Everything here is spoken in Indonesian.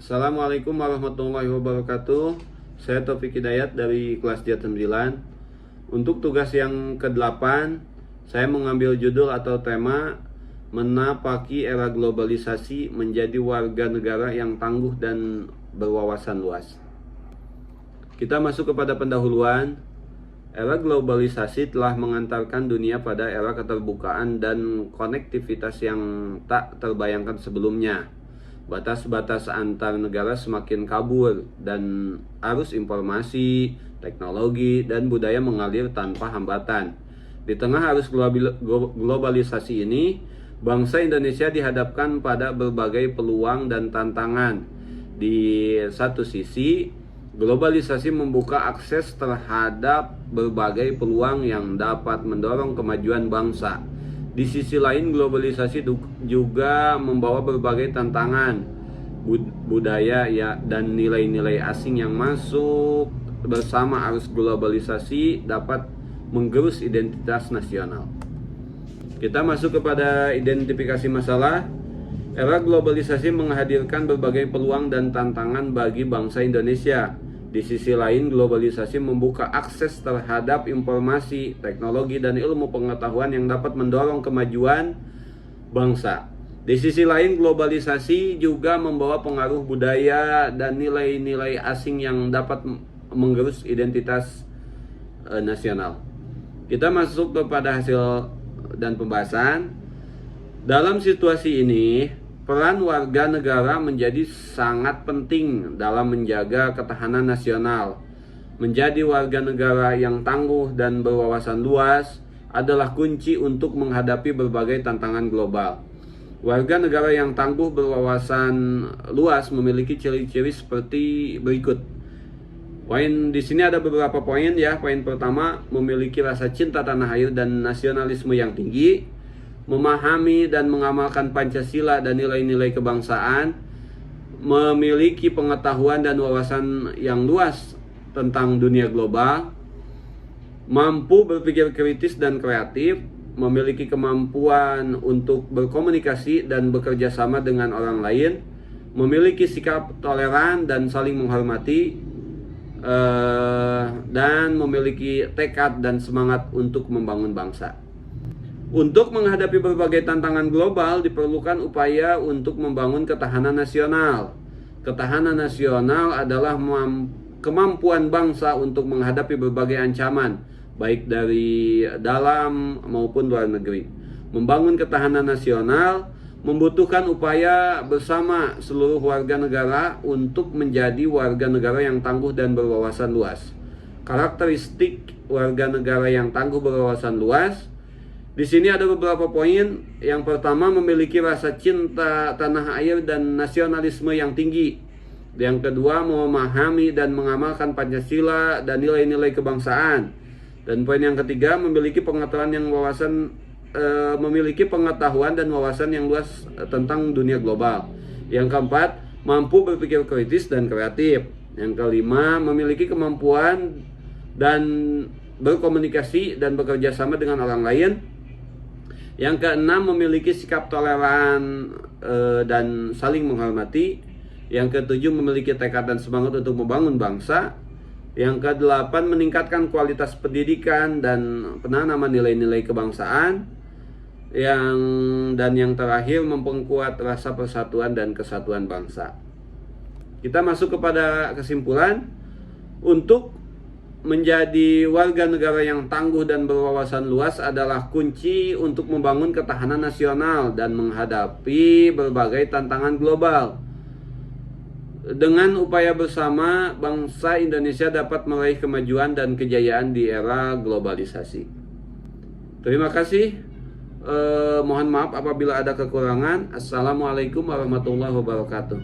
Assalamualaikum warahmatullahi wabarakatuh. Saya Taufik Hidayat dari kelas J 9. Untuk tugas yang ke-8, saya mengambil judul atau tema Menapaki era globalisasi menjadi warga negara yang tangguh dan berwawasan luas. Kita masuk kepada pendahuluan. Era globalisasi telah mengantarkan dunia pada era keterbukaan dan konektivitas yang tak terbayangkan sebelumnya. Batas-batas antar negara semakin kabur dan arus informasi, teknologi, dan budaya mengalir tanpa hambatan. Di tengah arus globalisasi ini, bangsa Indonesia dihadapkan pada berbagai peluang dan tantangan. Di satu sisi, globalisasi membuka akses terhadap berbagai peluang yang dapat mendorong kemajuan bangsa. Di sisi lain, globalisasi juga membawa berbagai tantangan budaya dan nilai-nilai asing yang masuk bersama arus globalisasi dapat menggerus identitas nasional. Kita masuk kepada identifikasi masalah. Era globalisasi menghadirkan berbagai peluang dan tantangan bagi bangsa Indonesia. Di sisi lain, globalisasi membuka akses terhadap informasi, teknologi, dan ilmu pengetahuan yang dapat mendorong kemajuan bangsa. Di sisi lain, globalisasi juga membawa pengaruh budaya dan nilai-nilai asing yang dapat menggerus identitas nasional. Kita masuk kepada hasil dan pembahasan. Dalam situasi ini, peran warga negara menjadi sangat penting dalam menjaga ketahanan nasional. Menjadi warga negara yang tangguh dan berwawasan luas adalah kunci untuk menghadapi berbagai tantangan global. Warga negara yang tangguh berwawasan luas memiliki ciri-ciri seperti berikut. Poin di sini ada beberapa poin ya. Poin pertama, memiliki rasa cinta tanah air dan nasionalisme yang tinggi. Memahami dan mengamalkan Pancasila dan nilai-nilai kebangsaan, memiliki pengetahuan dan wawasan yang luas tentang dunia global, mampu berpikir kritis dan kreatif, memiliki kemampuan untuk berkomunikasi dan bekerja sama dengan orang lain, memiliki sikap toleran dan saling menghormati, dan memiliki tekad dan semangat untuk membangun bangsa. Untuk menghadapi berbagai tantangan global, diperlukan upaya untuk membangun ketahanan nasional. Ketahanan nasional adalah kemampuan bangsa untuk menghadapi berbagai ancaman, baik dari dalam maupun luar negeri. Membangun ketahanan nasional membutuhkan upaya bersama seluruh warga negara untuk menjadi warga negara yang tangguh dan berwawasan luas. Karakteristik warga negara yang tangguh berwawasan luas. Di sini ada beberapa poin. Yang pertama, memiliki rasa cinta tanah air dan nasionalisme yang tinggi. Yang kedua, memahami dan mengamalkan Pancasila dan nilai-nilai kebangsaan. Dan poin yang ketiga, memiliki pengetahuan dan wawasan yang luas tentang dunia global. Yang keempat, mampu berpikir kritis dan kreatif. Yang kelima, memiliki kemampuan dan berkomunikasi dan bekerja sama dengan orang lain. Yang keenam, memiliki sikap toleran dan saling menghormati. Yang ketujuh, memiliki tekad dan semangat untuk membangun bangsa. Yang kedelapan, meningkatkan kualitas pendidikan dan penanaman nilai-nilai kebangsaan. Dan yang terakhir, memperkuat rasa persatuan dan kesatuan bangsa. Kita masuk kepada kesimpulan. Untuk menjadi warga negara yang tangguh dan berwawasan luas adalah kunci untuk membangun ketahanan nasional dan menghadapi berbagai tantangan global. Dengan upaya bersama, bangsa Indonesia dapat meraih kemajuan dan kejayaan di era globalisasi. Terima kasih. Mohon maaf apabila ada kekurangan. Assalamualaikum warahmatullahi wabarakatuh.